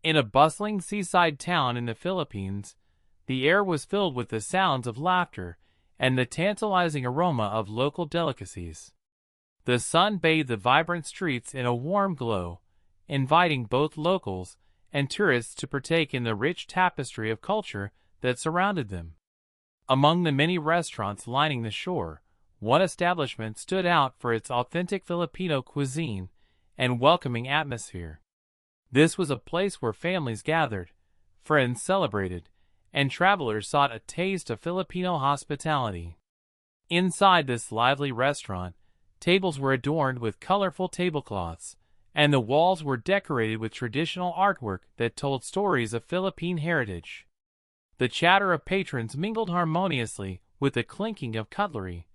In a bustling seaside town in the Philippines, the air was filled with the sounds of laughter and the tantalizing aroma of local delicacies. The sun bathed the vibrant streets in a warm glow, inviting both locals and tourists to partake in the rich tapestry of culture that surrounded them. Among the many restaurants lining the shore, one establishment stood out for its authentic Filipino cuisine and welcoming atmosphere. This was a place where families gathered, friends celebrated, and travelers sought a taste of Filipino hospitality. Inside this lively restaurant, tables were adorned with colorful tablecloths, and the walls were decorated with traditional artwork that told stories of Philippine heritage. The chatter of patrons mingled harmoniously with the clinking of cutlery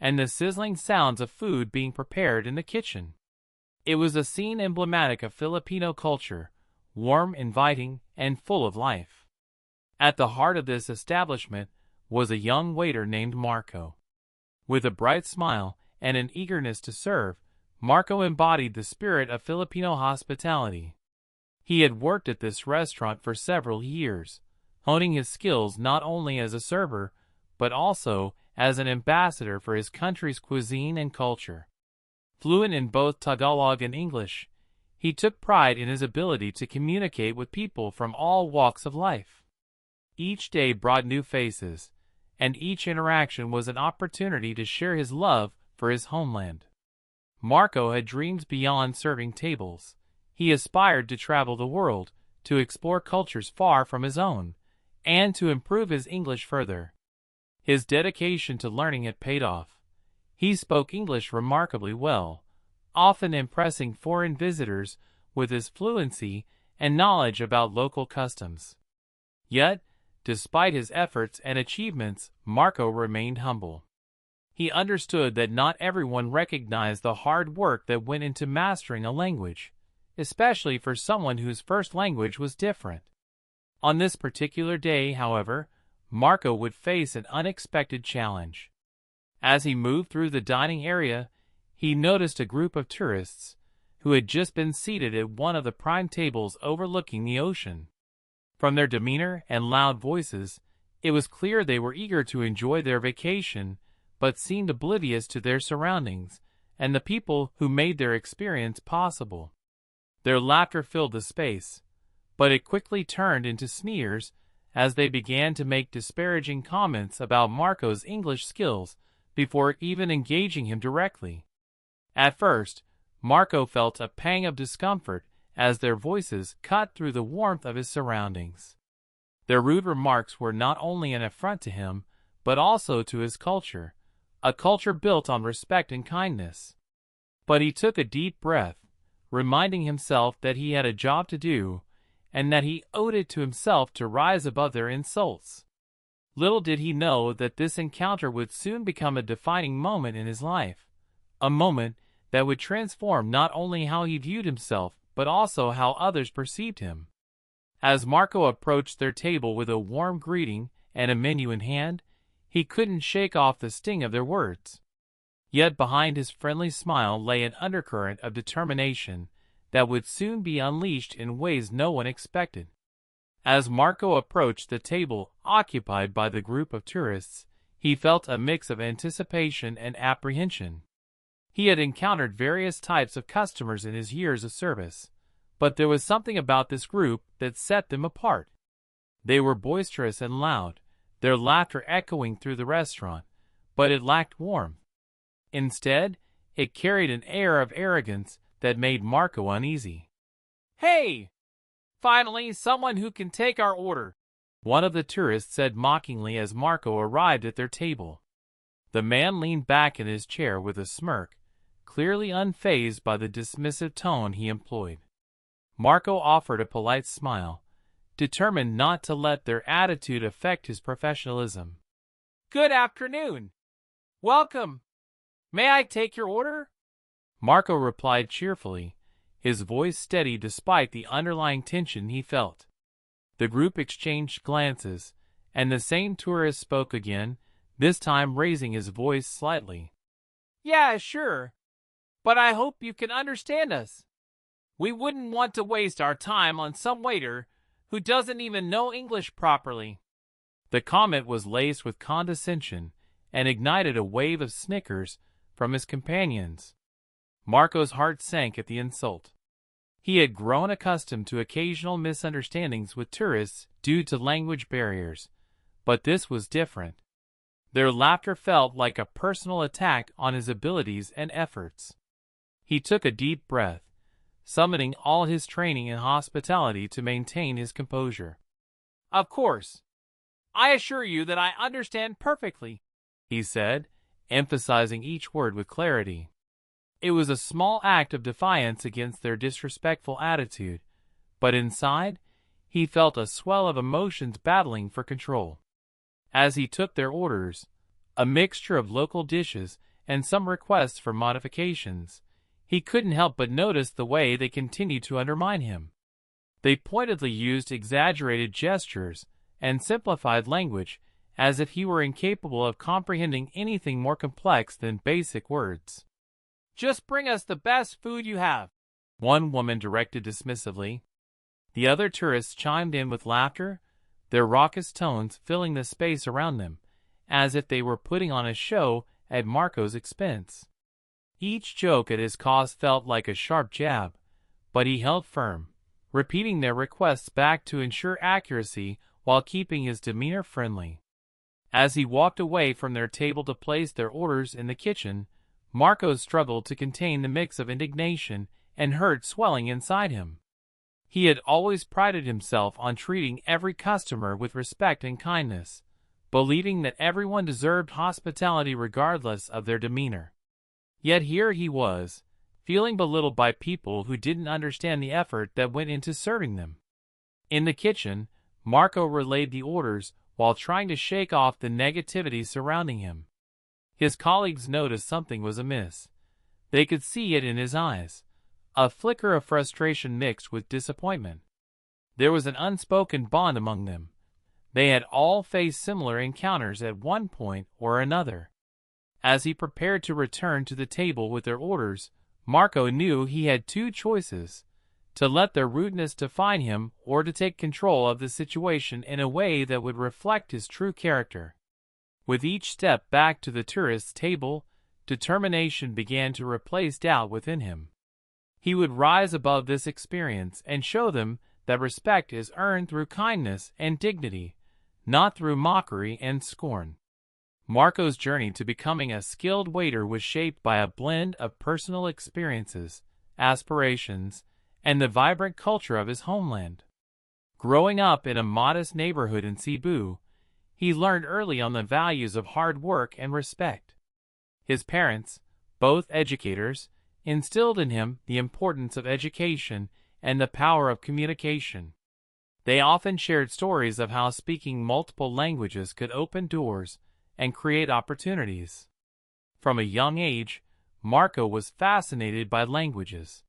and the sizzling sounds of food being prepared in the kitchen. It was a scene emblematic of Filipino culture, warm, inviting, and full of life. At the heart of this establishment was a young waiter named Marco. With a bright smile and an eagerness to serve, Marco embodied the spirit of Filipino hospitality. He had worked at this restaurant for several years, honing his skills not only as a server, but also as an ambassador for his country's cuisine and culture. Fluent in both Tagalog and English, he took pride in his ability to communicate with people from all walks of life. Each day brought new faces, and each interaction was an opportunity to share his love for his homeland. Marco had dreams beyond serving tables. He aspired to travel the world, to explore cultures far from his own, and to improve his English further. His dedication to learning had paid off. He spoke English remarkably well, often impressing foreign visitors with his fluency and knowledge about local customs. Yet, despite his efforts and achievements, Marco remained humble. He understood that not everyone recognized the hard work that went into mastering a language, especially for someone whose first language was different. On this particular day, however, Marco would face an unexpected challenge. As he moved through the dining area, he noticed a group of tourists who had just been seated at one of the prime tables overlooking the ocean. From their demeanor and loud voices, it was clear they were eager to enjoy their vacation, but seemed oblivious to their surroundings and the people who made their experience possible. Their laughter filled the space, but it quickly turned into sneers as they began to make disparaging comments about Marco's English skills before even engaging him directly. At first, Marco felt a pang of discomfort as their voices cut through the warmth of his surroundings. Their rude remarks were not only an affront to him, but also to his culture, a culture built on respect and kindness. But he took a deep breath, reminding himself that he had a job to do, and that he owed it to himself to rise above their insults. Little did he know that this encounter would soon become a defining moment in his life, a moment that would transform not only how he viewed himself, but also how others perceived him. As Marco approached their table with a warm greeting and a menu in hand, he couldn't shake off the sting of their words. Yet behind his friendly smile lay an undercurrent of determination that would soon be unleashed in ways no one expected. As Marco approached the table occupied by the group of tourists, he felt a mix of anticipation and apprehension. He had encountered various types of customers in his years of service, but there was something about this group that set them apart. They were boisterous and loud, their laughter echoing through the restaurant, but it lacked warmth. Instead, it carried an air of arrogance that made Marco uneasy. "Hey! Finally, someone who can take our order," one of the tourists said mockingly as Marco arrived at their table. The man leaned back in his chair with a smirk, clearly unfazed by the dismissive tone he employed. Marco offered a polite smile, determined not to let their attitude affect his professionalism. "Good afternoon. Welcome. May I take your order?" Marco replied cheerfully, his voice steady despite the underlying tension he felt. The group exchanged glances, and the same tourist spoke again, this time raising his voice slightly. "Yeah, sure. But I hope you can understand us. We wouldn't want to waste our time on some waiter who doesn't even know English properly." The comment was laced with condescension and ignited a wave of snickers from his companions. Marco's heart sank at the insult. He had grown accustomed to occasional misunderstandings with tourists due to language barriers, but this was different. Their laughter felt like a personal attack on his abilities and efforts. He took a deep breath, summoning all his training in hospitality to maintain his composure. "Of course. I assure you that I understand perfectly," he said, emphasizing each word with clarity. It was a small act of defiance against their disrespectful attitude, but inside, he felt a swell of emotions battling for control. As he took their orders, a mixture of local dishes and some requests for modifications, he couldn't help but notice the way they continued to undermine him. They pointedly used exaggerated gestures and simplified language as if he were incapable of comprehending anything more complex than basic words. "Just bring us the best food you have," one woman directed dismissively. The other tourists chimed in with laughter, their raucous tones filling the space around them, as if they were putting on a show at Marco's expense. Each joke at his cost felt like a sharp jab, but he held firm, repeating their requests back to ensure accuracy while keeping his demeanor friendly. As he walked away from their table to place their orders in the kitchen, Marco struggled to contain the mix of indignation and hurt swelling inside him. He had always prided himself on treating every customer with respect and kindness, believing that everyone deserved hospitality regardless of their demeanor. Yet here he was, feeling belittled by people who didn't understand the effort that went into serving them. In the kitchen, Marco relayed the orders while trying to shake off the negativity surrounding him. His colleagues noticed something was amiss. They could see it in his eyes, a flicker of frustration mixed with disappointment. There was an unspoken bond among them. They had all faced similar encounters at one point or another. As he prepared to return to the table with their orders, Marco knew he had two choices: to let their rudeness define him or to take control of the situation in a way that would reflect his true character. With each step back to the tourist's table, determination began to replace doubt within him. He would rise above this experience and show them that respect is earned through kindness and dignity, not through mockery and scorn. Marco's journey to becoming a skilled waiter was shaped by a blend of personal experiences, aspirations, and the vibrant culture of his homeland. Growing up in a modest neighborhood in Cebu, he learned early on the values of hard work and respect. His parents, both educators, instilled in him the importance of education and the power of communication. They often shared stories of how speaking multiple languages could open doors and create opportunities. From a young age, Marco was fascinated by languages.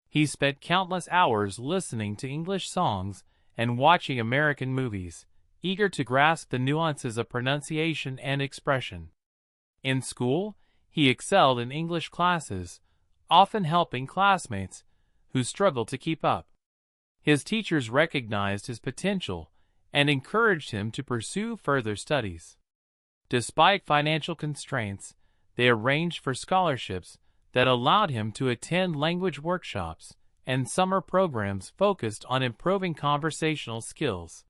He spent countless hours listening to English songs and watching American movies, eager to grasp the nuances of pronunciation and expression. In school, he excelled in English classes, often helping classmates who struggled to keep up. His teachers recognized his potential and encouraged him to pursue further studies. Despite financial constraints, they arranged for scholarships that allowed him to attend language workshops and summer programs focused on improving conversational skills.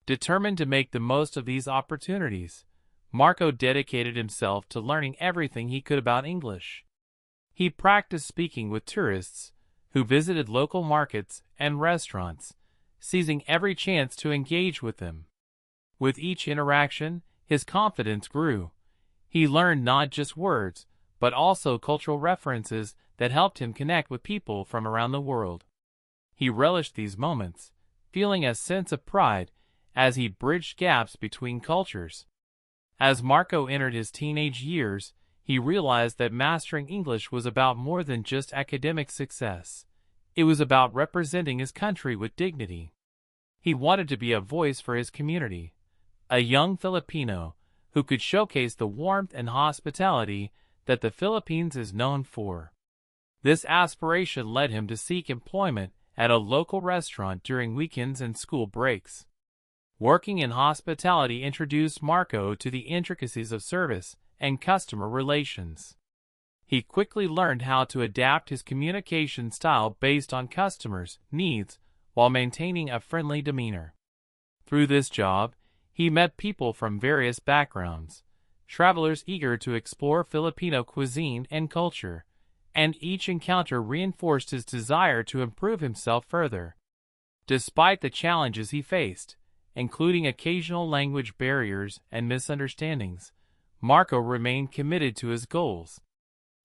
Determined to make the most of these opportunities, Marco dedicated himself to learning everything he could about English. He practiced speaking with tourists who visited local markets and restaurants, seizing every chance to engage with them. With each interaction, his confidence grew. He learned not just words, but also cultural references that helped him connect with people from around the world. He relished these moments, feeling a sense of pride as he bridged gaps between cultures. As Marco entered his teenage years, he realized that mastering English was about more than just academic success. It was about representing his country with dignity. He wanted to be a voice for his community, a young Filipino who could showcase the warmth and hospitality that the Philippines is known for. This aspiration led him to seek employment at a local restaurant during weekends and school breaks. Working in hospitality introduced Marco to the intricacies of service and customer relations. He quickly learned how to adapt his communication style based on customers' needs while maintaining a friendly demeanor. Through this job, he met people from various backgrounds, travelers eager to explore Filipino cuisine and culture, and each encounter reinforced his desire to improve himself further. Despite the challenges he faced, including occasional language barriers and misunderstandings, Marco remained committed to his goals.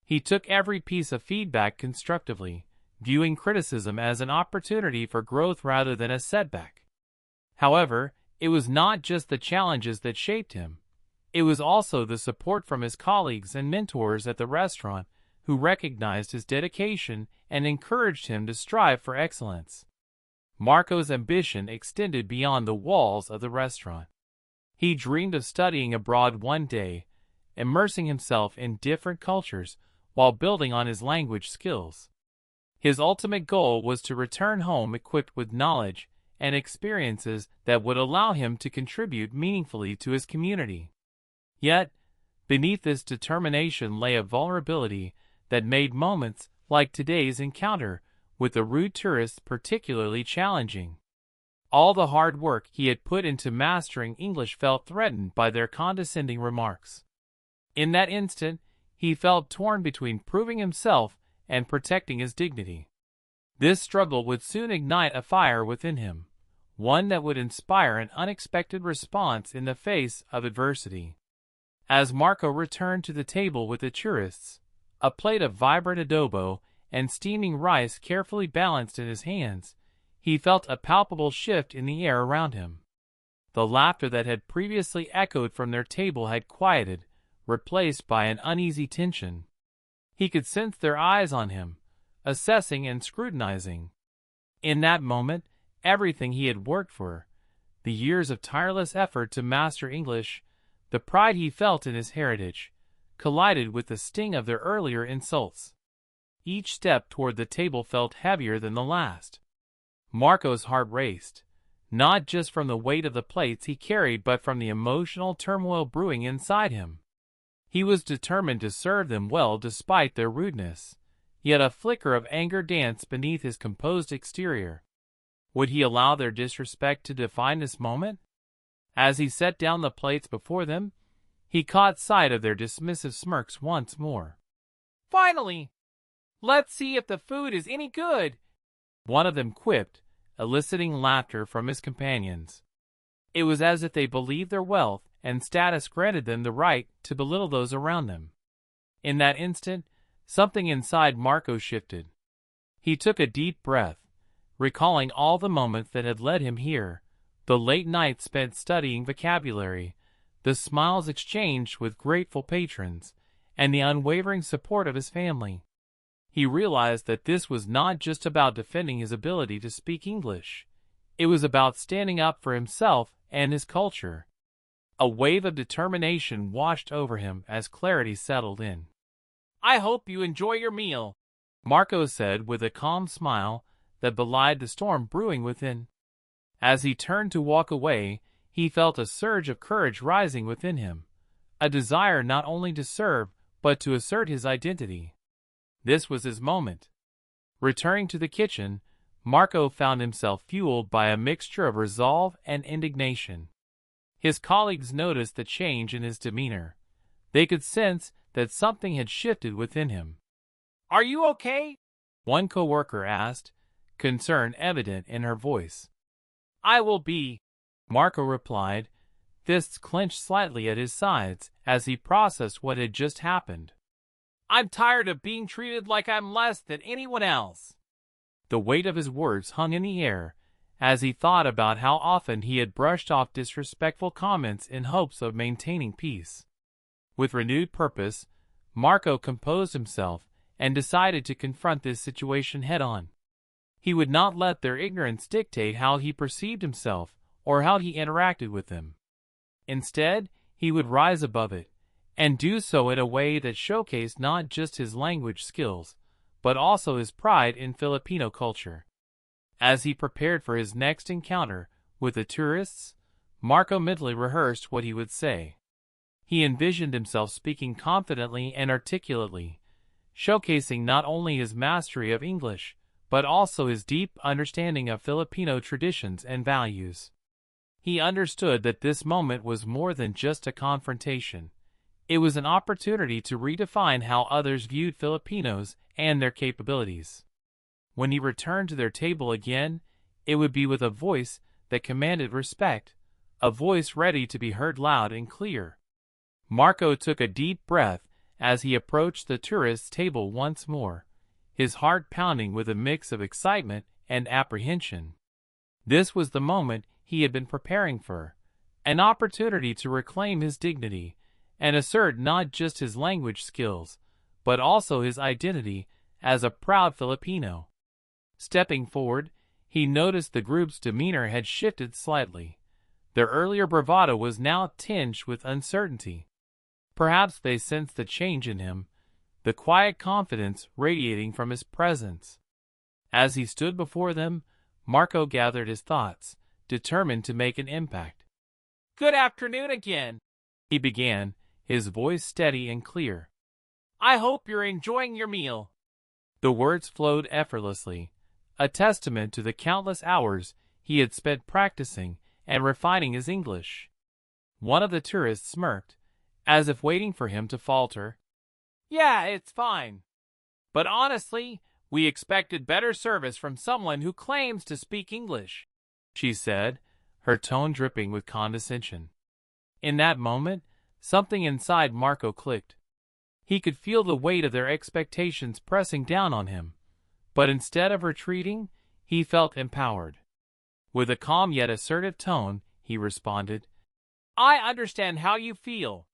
He took every piece of feedback constructively, viewing criticism as an opportunity for growth rather than a setback. However, it was not just the challenges that shaped him. It was also the support from his colleagues and mentors at the restaurant who recognized his dedication and encouraged him to strive for excellence. Marco's ambition extended beyond the walls of the restaurant. He dreamed of studying abroad one day, immersing himself in different cultures while building on his language skills. His ultimate goal was to return home equipped with knowledge and experiences that would allow him to contribute meaningfully to his community. Yet, beneath this determination lay a vulnerability that made moments like today's encounter with the rude tourists particularly challenging. All the hard work he had put into mastering English felt threatened by their condescending remarks. In that instant, he felt torn between proving himself and protecting his dignity. This struggle would soon ignite a fire within him, one that would inspire an unexpected response in the face of adversity. As Marco returned to the table with the tourists, a plate of vibrant adobo and steaming rice carefully balanced in his hands, he felt a palpable shift in the air around him. The laughter that had previously echoed from their table had quieted, replaced by an uneasy tension. He could sense their eyes on him, assessing and scrutinizing. In that moment, everything he had worked for, the years of tireless effort to master English, the pride he felt in his heritage, collided with the sting of their earlier insults. Each step toward the table felt heavier than the last. Marco's heart raced, not just from the weight of the plates he carried but from the emotional turmoil brewing inside him. He was determined to serve them well despite their rudeness, yet a flicker of anger danced beneath his composed exterior. Would he allow their disrespect to define this moment? As he set down the plates before them, he caught sight of their dismissive smirks once more. "Finally! Let's see if the food is any good," one of them quipped, eliciting laughter from his companions. It was as if they believed their wealth and status granted them the right to belittle those around them. In that instant, something inside Marco shifted. He took a deep breath, recalling all the moments that had led him here, the late nights spent studying vocabulary, the smiles exchanged with grateful patrons, and the unwavering support of his family. He realized that this was not just about defending his ability to speak English. It was about standing up for himself and his culture. A wave of determination washed over him as clarity settled in. "I hope you enjoy your meal," Marco said with a calm smile that belied the storm brewing within. As he turned to walk away, he felt a surge of courage rising within him, a desire not only to serve but to assert his identity. This was his moment. Returning to the kitchen, Marco found himself fueled by a mixture of resolve and indignation. His colleagues noticed the change in his demeanor. They could sense that something had shifted within him. "Are you okay?" one coworker asked, concern evident in her voice. "I will be," Marco replied, fists clenched slightly at his sides as he processed what had just happened. "I'm tired of being treated like I'm less than anyone else." The weight of his words hung in the air as he thought about how often he had brushed off disrespectful comments in hopes of maintaining peace. With renewed purpose, Marco composed himself and decided to confront this situation head-on. He would not let their ignorance dictate how he perceived himself or how he interacted with them. Instead, he would rise above it, and do so in a way that showcased not just his language skills, but also his pride in Filipino culture. As he prepared for his next encounter with the tourists, Marco mentally rehearsed what he would say. He envisioned himself speaking confidently and articulately, showcasing not only his mastery of English, but also his deep understanding of Filipino traditions and values. He understood that this moment was more than just a confrontation. It was an opportunity to redefine how others viewed Filipinos and their capabilities. When he returned to their table again, it would be with a voice that commanded respect, a voice ready to be heard loud and clear. Marco took a deep breath as he approached the tourists' table once more, his heart pounding with a mix of excitement and apprehension. This was the moment he had been preparing for, an opportunity to reclaim his dignity and assert not just his language skills, but also his identity as a proud Filipino. Stepping forward, he noticed the group's demeanor had shifted slightly. Their earlier bravado was now tinged with uncertainty. Perhaps they sensed the change in him, the quiet confidence radiating from his presence. As he stood before them, Marco gathered his thoughts, determined to make an impact. "Good afternoon again," he began, his voice steady and clear. "I hope you're enjoying your meal." The words flowed effortlessly, a testament to the countless hours he had spent practicing and refining his English. One of the tourists smirked, as if waiting for him to falter. "Yeah, it's fine. But honestly, we expected better service from someone who claims to speak English," she said, her tone dripping with condescension. In that moment, something inside Marco clicked. He could feel the weight of their expectations pressing down on him, but instead of retreating, he felt empowered. With a calm yet assertive tone, he responded, "I understand how you feel,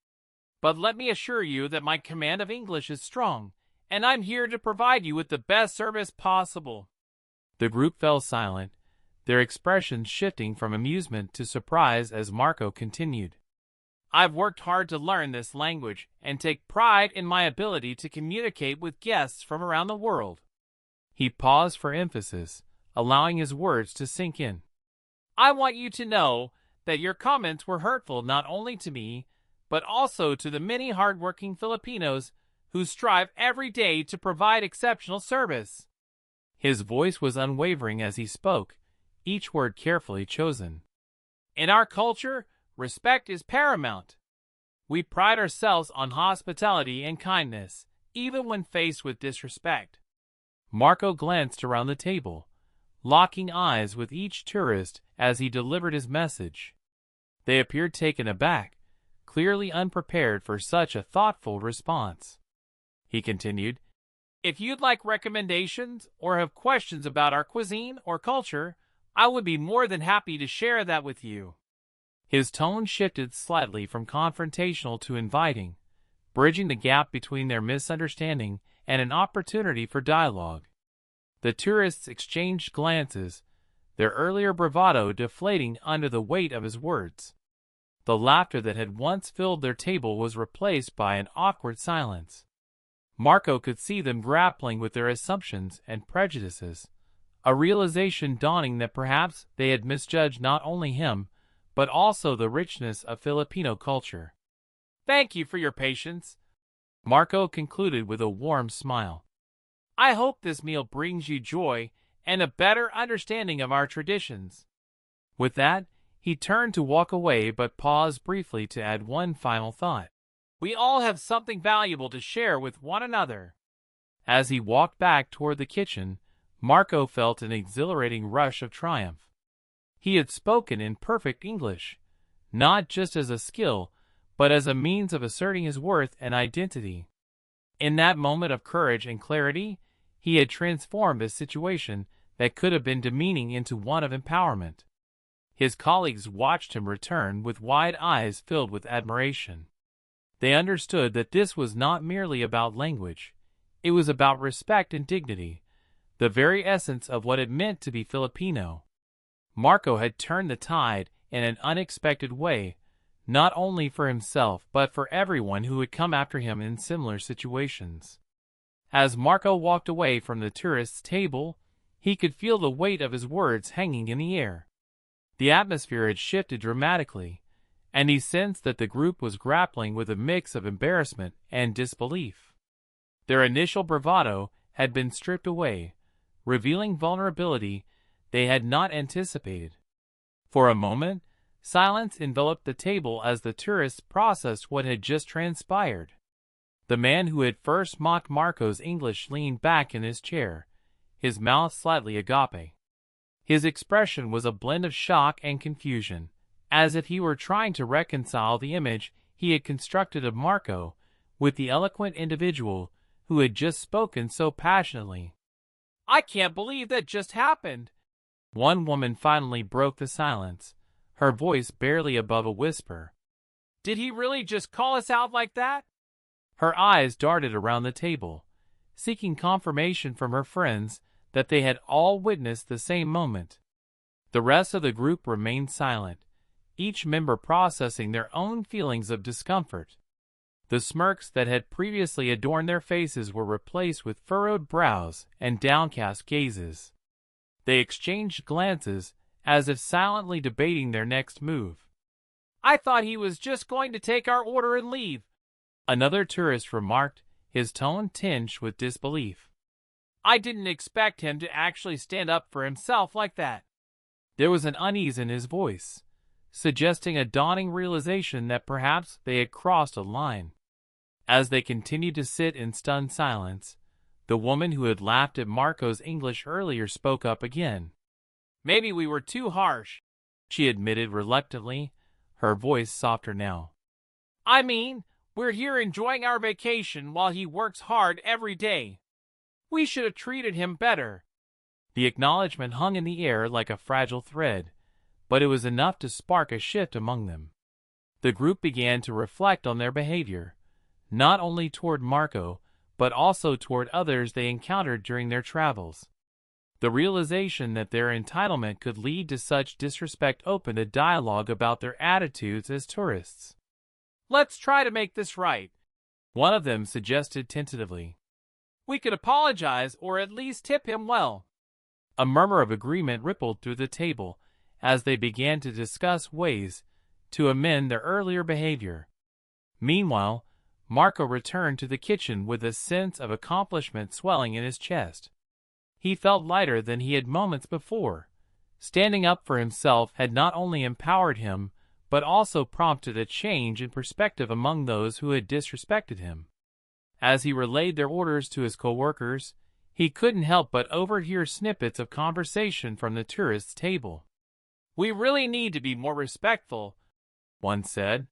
but let me assure you that my command of English is strong, and I'm here to provide you with the best service possible." The group fell silent, their expressions shifting from amusement to surprise as Marco continued. "I've worked hard to learn this language and take pride in my ability to communicate with guests from around the world." He paused for emphasis, allowing his words to sink in. "I want you to know that your comments were hurtful not only to me, but also to the many hardworking Filipinos who strive every day to provide exceptional service." His voice was unwavering as he spoke, each word carefully chosen. "In our culture, respect is paramount. We pride ourselves on hospitality and kindness, even when faced with disrespect." Marco glanced around the table, locking eyes with each tourist as he delivered his message. They appeared taken aback, clearly unprepared for such a thoughtful response. He continued, "If you'd like recommendations or have questions about our cuisine or culture, I would be more than happy to share that with you." His tone shifted slightly from confrontational to inviting, bridging the gap between their misunderstanding and an opportunity for dialogue. The tourists exchanged glances, their earlier bravado deflating under the weight of his words. The laughter that had once filled their table was replaced by an awkward silence. Marco could see them grappling with their assumptions and prejudices, a realization dawning that perhaps they had misjudged not only him, but also the richness of Filipino culture. "Thank you for your patience," Marco concluded with a warm smile. "I hope this meal brings you joy and a better understanding of our traditions." With that, he turned to walk away but paused briefly to add one final thought. "We all have something valuable to share with one another." As he walked back toward the kitchen, Marco felt an exhilarating rush of triumph. He had spoken in perfect English, not just as a skill, but as a means of asserting his worth and identity. In that moment of courage and clarity, he had transformed a situation that could have been demeaning into one of empowerment. His colleagues watched him return with wide eyes filled with admiration. They understood that this was not merely about language. It was about respect and dignity, the very essence of what it meant to be Filipino. Marco had turned the tide in an unexpected way, not only for himself but for everyone who had come after him in similar situations. As Marco walked away from the tourists' table, he could feel the weight of his words hanging in the air. The atmosphere had shifted dramatically, and he sensed that the group was grappling with a mix of embarrassment and disbelief. Their initial bravado had been stripped away, revealing vulnerability they had not anticipated. For a moment, silence enveloped the table as the tourists processed what had just transpired. The man who had first mocked Marco's English leaned back in his chair, his mouth slightly agape. His expression was a blend of shock and confusion, as if he were trying to reconcile the image he had constructed of Marco with the eloquent individual who had just spoken so passionately. "I can't believe that just happened." One woman finally broke the silence, her voice barely above a whisper. "Did he really just call us out like that?" Her eyes darted around the table, seeking confirmation from her friends that they had all witnessed the same moment. The rest of the group remained silent, each member processing their own feelings of discomfort. The smirks that had previously adorned their faces were replaced with furrowed brows and downcast gazes. They exchanged glances, as if silently debating their next move. "I thought he was just going to take our order and leave," another tourist remarked, his tone tinged with disbelief. "I didn't expect him to actually stand up for himself like that." There was an unease in his voice, suggesting a dawning realization that perhaps they had crossed a line. As they continued to sit in stunned silence, the woman who had laughed at Marco's English earlier spoke up again. "Maybe we were too harsh," she admitted reluctantly, her voice softer now. "I mean, we're here enjoying our vacation while he works hard every day. We should have treated him better." The acknowledgement hung in the air like a fragile thread, but it was enough to spark a shift among them. The group began to reflect on their behavior, not only toward Marco, but also toward others they encountered during their travels. The realization that their entitlement could lead to such disrespect opened a dialogue about their attitudes as tourists. "Let's try to make this right," one of them suggested tentatively. "We could apologize or at least tip him well." A murmur of agreement rippled through the table as they began to discuss ways to amend their earlier behavior. Meanwhile, Marco returned to the kitchen with a sense of accomplishment swelling in his chest. He felt lighter than he had moments before. Standing up for himself had not only empowered him, but also prompted a change in perspective among those who had disrespected him. As he relayed their orders to his coworkers, he couldn't help but overhear snippets of conversation from the tourists' table. "We really need to be more respectful," one said.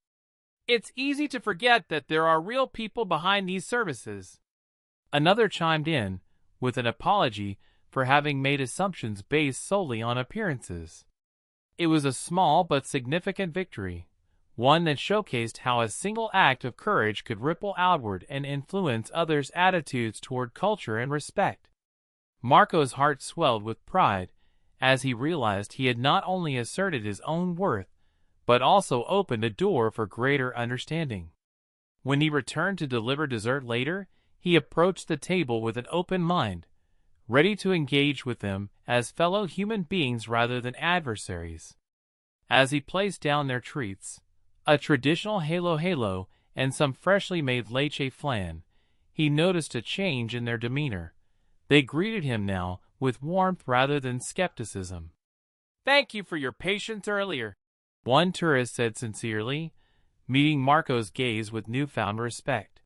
"It's easy to forget that there are real people behind these services." Another chimed in, with an apology for having made assumptions based solely on appearances. It was a small but significant victory, one that showcased how a single act of courage could ripple outward and influence others' attitudes toward culture and respect. Marco's heart swelled with pride as he realized he had not only asserted his own worth, but also opened a door for greater understanding. When he returned to deliver dessert later, he approached the table with an open mind, ready to engage with them as fellow human beings rather than adversaries. As he placed down their treats, a traditional halo and some freshly made leche flan, he noticed a change in their demeanor. They greeted him now with warmth rather than skepticism. "Thank you for your patience earlier," one tourist said sincerely, meeting Marco's gaze with newfound respect.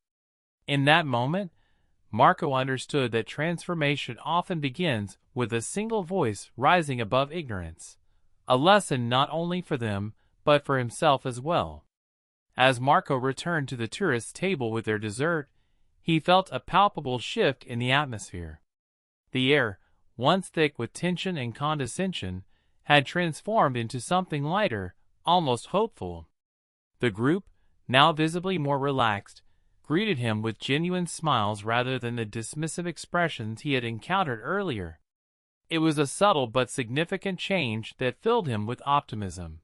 In that moment, Marco understood that transformation often begins with a single voice rising above ignorance, a lesson not only for them, but for himself as well. As Marco returned to the tourists' table with their dessert, he felt a palpable shift in the atmosphere. The air, once thick with tension and condescension, had transformed into something lighter, almost hopeful. The group, now visibly more relaxed, greeted him with genuine smiles rather than the dismissive expressions he had encountered earlier. It was a subtle but significant change that filled him with optimism.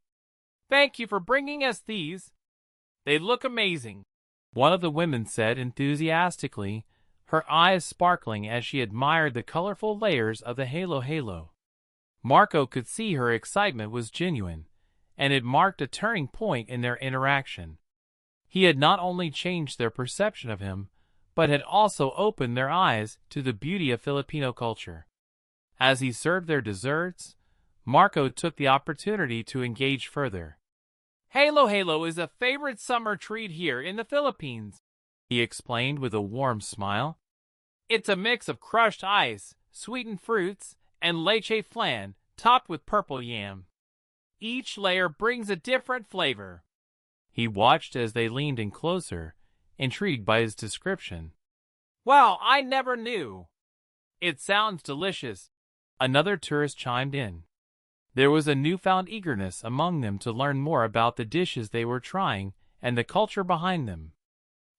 "Thank you for bringing us these. They look amazing," one of the women said enthusiastically, her eyes sparkling as she admired the colorful layers of the halo. Marco could see her excitement was genuine, and it marked a turning point in their interaction. He had not only changed their perception of him, but had also opened their eyes to the beauty of Filipino culture. As he served their desserts, Marco took the opportunity to engage further. Halo is a favorite summer treat here in the Philippines, he explained with a warm smile. It's a mix of crushed ice, sweetened fruits, and leche flan topped with purple yam. Each layer brings a different flavor. He watched as they leaned in closer, intrigued by his description. Wow, I never knew. It sounds delicious, another tourist chimed in. There was a newfound eagerness among them to learn more about the dishes they were trying and the culture behind them.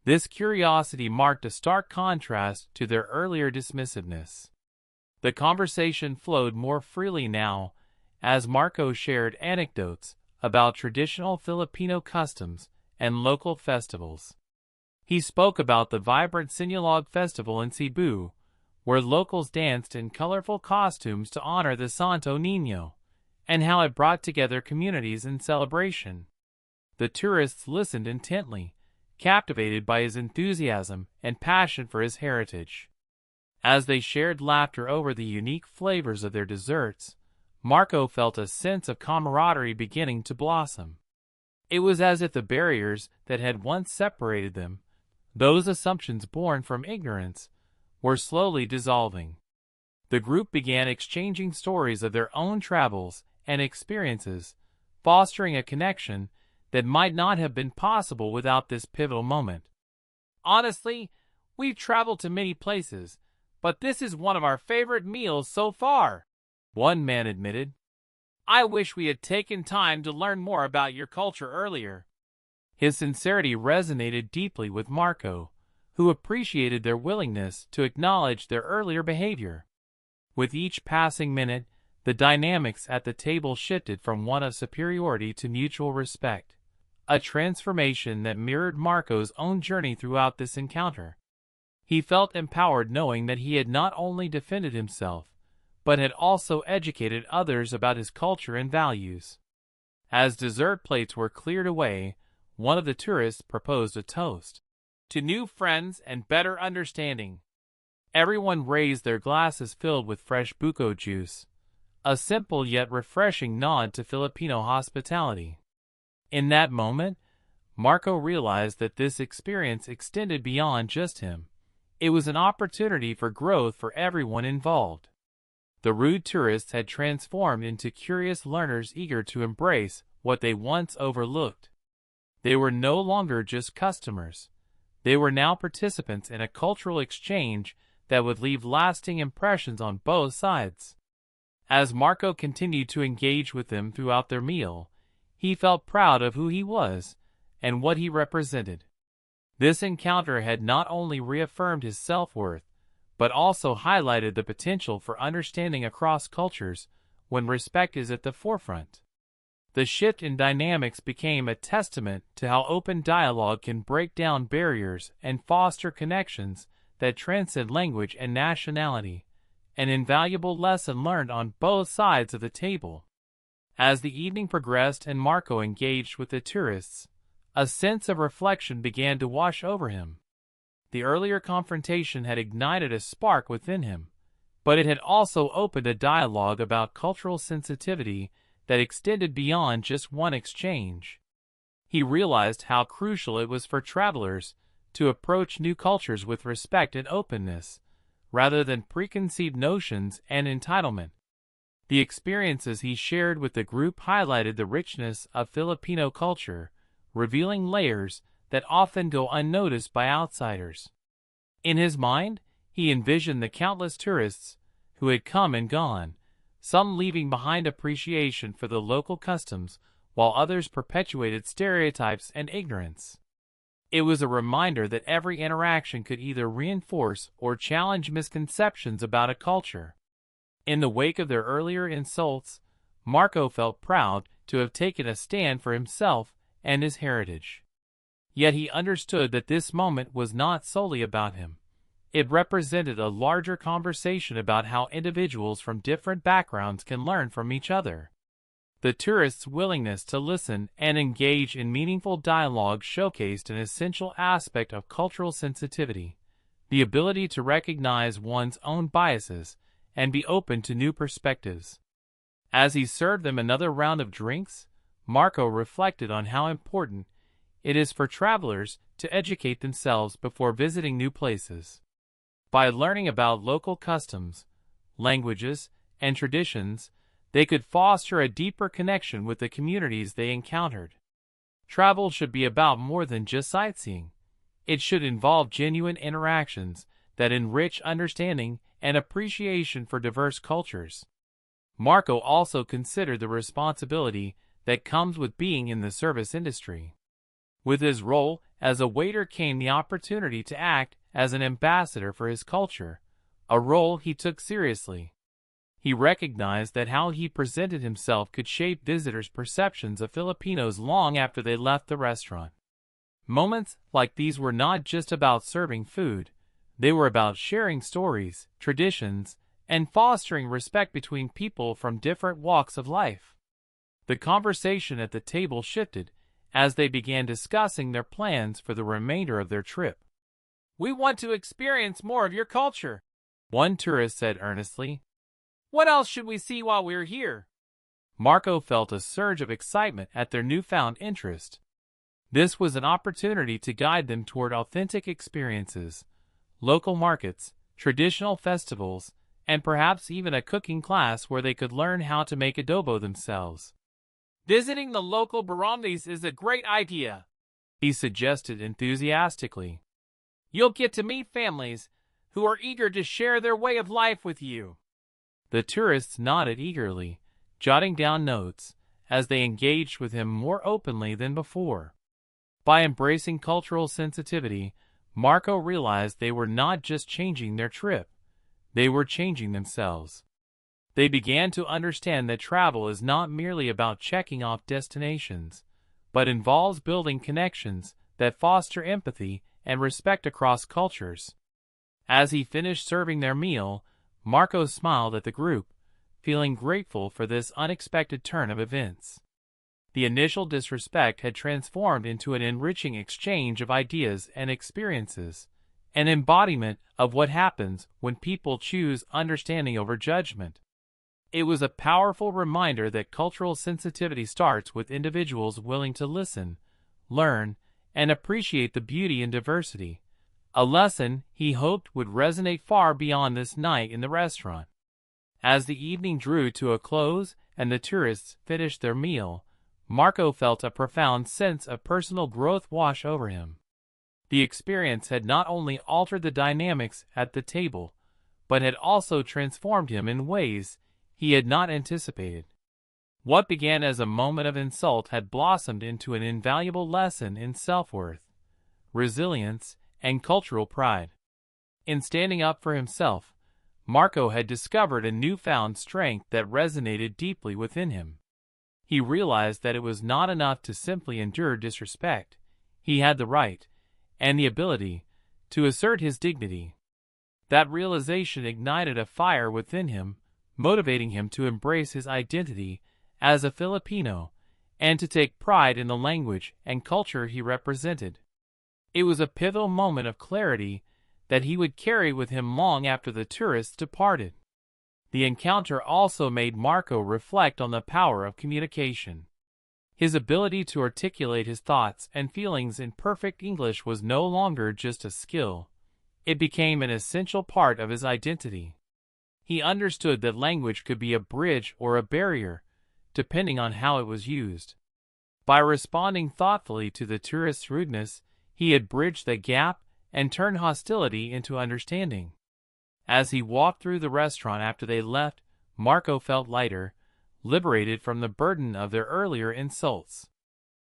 This curiosity marked a stark contrast to their earlier dismissiveness. The conversation flowed more freely now, as Marco shared anecdotes about traditional Filipino customs and local festivals. He spoke about the vibrant Sinulog festival in Cebu, where locals danced in colorful costumes to honor the Santo Niño, and how it brought together communities in celebration. The tourists listened intently, captivated by his enthusiasm and passion for his heritage. As they shared laughter over the unique flavors of their desserts, Marco felt a sense of camaraderie beginning to blossom. It was as if the barriers that had once separated them, those assumptions born from ignorance, were slowly dissolving. The group began exchanging stories of their own travels and experiences, fostering a connection that might not have been possible without this pivotal moment. Honestly, we've traveled to many places, but this is one of our favorite meals so far, one man admitted. I wish we had taken time to learn more about your culture earlier. His sincerity resonated deeply with Marco, who appreciated their willingness to acknowledge their earlier behavior. With each passing minute, the dynamics at the table shifted from one of superiority to mutual respect, a transformation that mirrored Marco's own journey throughout this encounter. He felt empowered knowing that he had not only defended himself, but had also educated others about his culture and values. As dessert plates were cleared away, one of the tourists proposed a toast to new friends and better understanding. Everyone raised their glasses filled with fresh buko juice, a simple yet refreshing nod to Filipino hospitality. In that moment, Marco realized that this experience extended beyond just him. It was an opportunity for growth for everyone involved. The rude tourists had transformed into curious learners eager to embrace what they once overlooked. They were no longer just customers. They were now participants in a cultural exchange that would leave lasting impressions on both sides. As Marco continued to engage with them throughout their meal, he felt proud of who he was and what he represented. This encounter had not only reaffirmed his self-worth, but also highlighted the potential for understanding across cultures when respect is at the forefront. The shift in dynamics became a testament to how open dialogue can break down barriers and foster connections that transcend language and nationality, an invaluable lesson learned on both sides of the table. As the evening progressed and Marco engaged with the tourists, a sense of reflection began to wash over him. The earlier confrontation had ignited a spark within him, but it had also opened a dialogue about cultural sensitivity that extended beyond just one exchange. He realized how crucial it was for travelers to approach new cultures with respect and openness, rather than preconceived notions and entitlement. The experiences he shared with the group highlighted the richness of Filipino culture, revealing layers that often go unnoticed by outsiders. In his mind, he envisioned the countless tourists who had come and gone, some leaving behind appreciation for the local customs, while others perpetuated stereotypes and ignorance. It was a reminder that every interaction could either reinforce or challenge misconceptions about a culture. In the wake of their earlier insults, Marco felt proud to have taken a stand for himself and his heritage. Yet he understood that this moment was not solely about him. It represented a larger conversation about how individuals from different backgrounds can learn from each other. The tourists' willingness to listen and engage in meaningful dialogue showcased an essential aspect of cultural sensitivity, the ability to recognize one's own biases and be open to new perspectives. As he served them another round of drinks, Marco reflected on how important it is for travelers to educate themselves before visiting new places. By learning about local customs, languages, and traditions, they could foster a deeper connection with the communities they encountered. Travel should be about more than just sightseeing. It should involve genuine interactions that enrich understanding and appreciation for diverse cultures. Marco also considered the responsibility that comes with being in the service industry. With his role as a waiter came the opportunity to act as an ambassador for his culture, a role he took seriously. He recognized that how he presented himself could shape visitors' perceptions of Filipinos long after they left the restaurant. Moments like these were not just about serving food, they were about sharing stories, traditions, and fostering respect between people from different walks of life. The conversation at the table shifted as they began discussing their plans for the remainder of their trip. "We want to experience more of your culture," one tourist said earnestly. "What else should we see while we're here?" Marco felt a surge of excitement at their newfound interest. This was an opportunity to guide them toward authentic experiences, local markets, traditional festivals, and perhaps even a cooking class where they could learn how to make adobo themselves. "Visiting the local barangays is a great idea," he suggested enthusiastically. "You'll get to meet families who are eager to share their way of life with you." The tourists nodded eagerly, jotting down notes, as they engaged with him more openly than before. By embracing cultural sensitivity, Marco realized they were not just changing their trip, they were changing themselves. They began to understand that travel is not merely about checking off destinations, but involves building connections that foster empathy and respect across cultures. As he finished serving their meal, Marco smiled at the group, feeling grateful for this unexpected turn of events. The initial disrespect had transformed into an enriching exchange of ideas and experiences, an embodiment of what happens when people choose understanding over judgment. It was a powerful reminder that cultural sensitivity starts with individuals willing to listen, learn, and appreciate the beauty in diversity, a lesson he hoped would resonate far beyond this night in the restaurant. As the evening drew to a close and the tourists finished their meal, Marco felt a profound sense of personal growth wash over him. The experience had not only altered the dynamics at the table, but had also transformed him in ways he had not anticipated. What began as a moment of insult had blossomed into an invaluable lesson in self-worth, resilience, and cultural pride. In standing up for himself, Marco had discovered a newfound strength that resonated deeply within him. He realized that it was not enough to simply endure disrespect. He had the right, and the ability, to assert his dignity. That realization ignited a fire within him, motivating him to embrace his identity as a Filipino, and to take pride in the language and culture he represented. It was a pivotal moment of clarity that he would carry with him long after the tourists departed. The encounter also made Marco reflect on the power of communication. His ability to articulate his thoughts and feelings in perfect English was no longer just a skill. It became an essential part of his identity. He understood that language could be a bridge or a barrier, depending on how it was used. By responding thoughtfully to the tourist's rudeness, he had bridged the gap and turned hostility into understanding. As he walked through the restaurant after they left, Marco felt lighter, liberated from the burden of their earlier insults.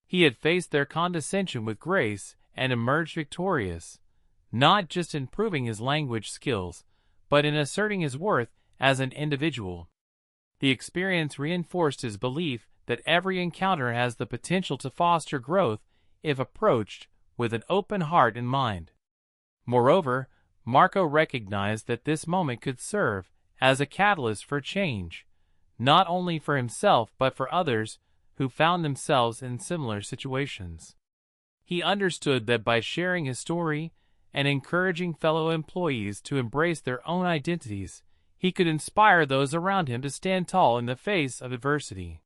He had faced their condescension with grace and emerged victorious, not just in proving his language skills, but in asserting his worth as an individual. The experience reinforced his belief that every encounter has the potential to foster growth if approached with an open heart and mind. Moreover, Marco recognized that this moment could serve as a catalyst for change, not only for himself but for others who found themselves in similar situations. He understood that by sharing his story and encouraging fellow employees to embrace their own identities, he could inspire those around him to stand tall in the face of adversity.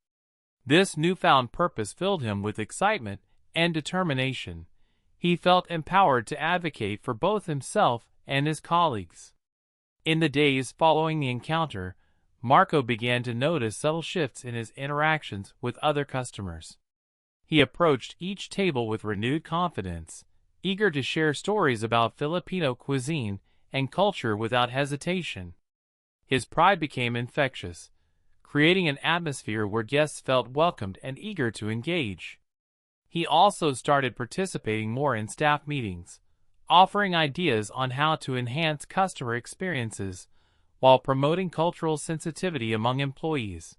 This newfound purpose filled him with excitement and determination. He felt empowered to advocate for both himself and his colleagues. In the days following the encounter, Marco began to notice subtle shifts in his interactions with other customers. He approached each table with renewed confidence, eager to share stories about Filipino cuisine and culture without hesitation. His pride became infectious, creating an atmosphere where guests felt welcomed and eager to engage. He also started participating more in staff meetings, offering ideas on how to enhance customer experiences while promoting cultural sensitivity among employees.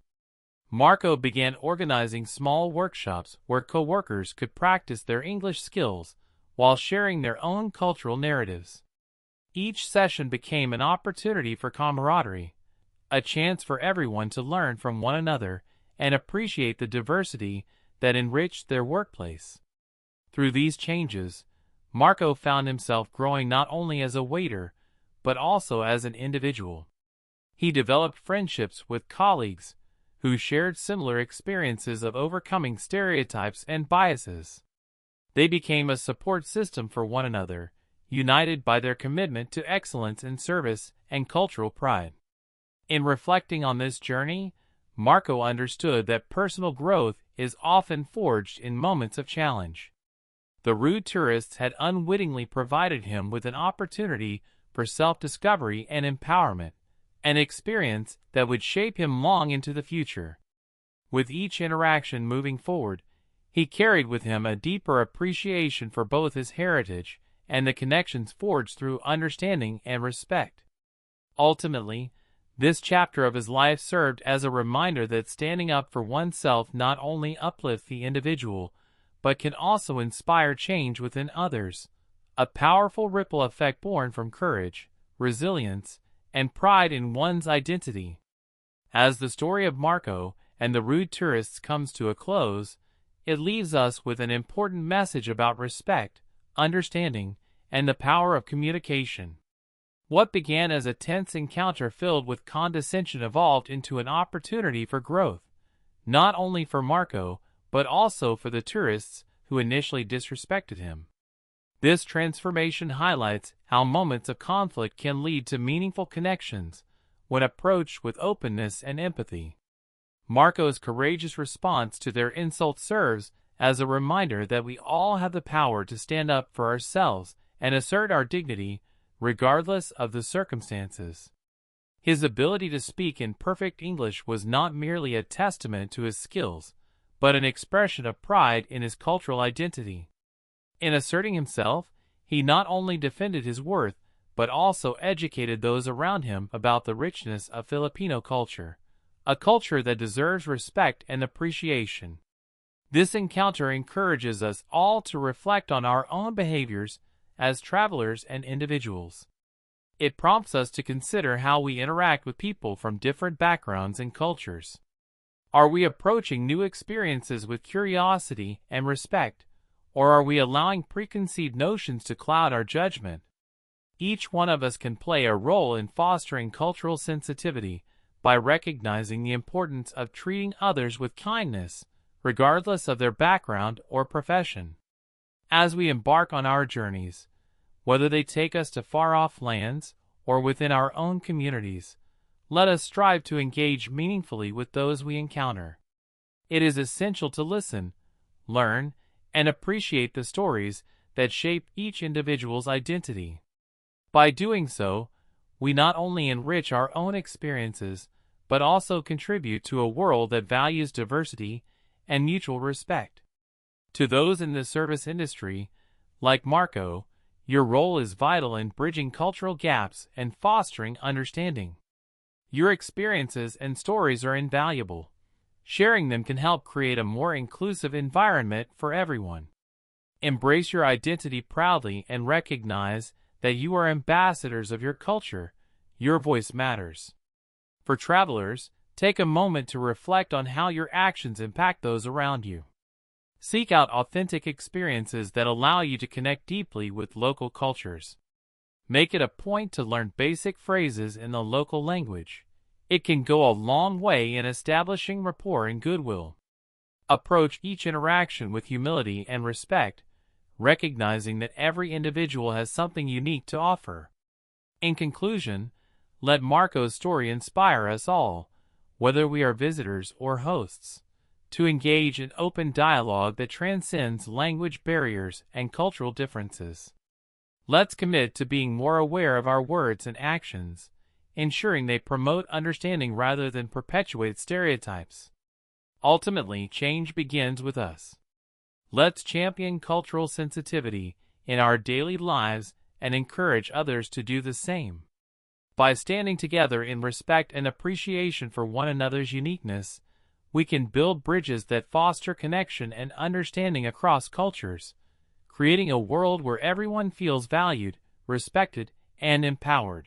Marco began organizing small workshops where coworkers could practice their English skills while sharing their own cultural narratives. Each session became an opportunity for camaraderie, a chance for everyone to learn from one another and appreciate the diversity that enriched their workplace. Through these changes, Marco found himself growing not only as a waiter, but also as an individual. He developed friendships with colleagues who shared similar experiences of overcoming stereotypes and biases. They became a support system for one another, united by their commitment to excellence in service and cultural pride. In reflecting on this journey, Marco understood that personal growth is often forged in moments of challenge. The rude tourists had unwittingly provided him with an opportunity for self-discovery and empowerment, an experience that would shape him long into the future. With each interaction moving forward, he carried with him a deeper appreciation for both his heritage and the connections forged through understanding and respect. Ultimately, this chapter of his life served as a reminder that standing up for oneself not only uplifts the individual, but can also inspire change within others, a powerful ripple effect born from courage, resilience, and pride in one's identity. As the story of Marco and the rude tourists comes to a close, it leaves us with an important message about respect, understanding, and the power of communication. What began as a tense encounter filled with condescension evolved into an opportunity for growth, not only for Marco, but also for the tourists who initially disrespected him. This transformation highlights how moments of conflict can lead to meaningful connections when approached with openness and empathy. Marco's courageous response to their insult serves as a reminder that we all have the power to stand up for ourselves and assert our dignity regardless of the circumstances. His ability to speak in perfect English was not merely a testament to his skills, but an expression of pride in his cultural identity. In asserting himself, he not only defended his worth, but also educated those around him about the richness of Filipino culture, a culture that deserves respect and appreciation. This encounter encourages us all to reflect on our own behaviors as travelers and individuals. It prompts us to consider how we interact with people from different backgrounds and cultures. Are we approaching new experiences with curiosity and respect, or are we allowing preconceived notions to cloud our judgment? Each one of us can play a role in fostering cultural sensitivity by recognizing the importance of treating others with kindness, regardless of their background or profession. As we embark on our journeys, whether they take us to far-off lands or within our own communities, let us strive to engage meaningfully with those we encounter. It is essential to listen, learn, and appreciate the stories that shape each individual's identity. By doing so, we not only enrich our own experiences, but also contribute to a world that values diversity and mutual respect. To those in the service industry, like Marco, your role is vital in bridging cultural gaps and fostering understanding. Your experiences and stories are invaluable. Sharing them can help create a more inclusive environment for everyone. Embrace your identity proudly and recognize that you are ambassadors of your culture. Your voice matters. For travelers, take a moment to reflect on how your actions impact those around you. Seek out authentic experiences that allow you to connect deeply with local cultures. Make it a point to learn basic phrases in the local language. It can go a long way in establishing rapport and goodwill. Approach each interaction with humility and respect, recognizing that every individual has something unique to offer. In conclusion, let Marco's story inspire us all, whether we are visitors or hosts, to engage in open dialogue that transcends language barriers and cultural differences. Let's commit to being more aware of our words and actions, ensuring they promote understanding rather than perpetuate stereotypes. Ultimately, change begins with us. Let's champion cultural sensitivity in our daily lives and encourage others to do the same. By standing together in respect and appreciation for one another's uniqueness, we can build bridges that foster connection and understanding across cultures, creating a world where everyone feels valued, respected, and empowered.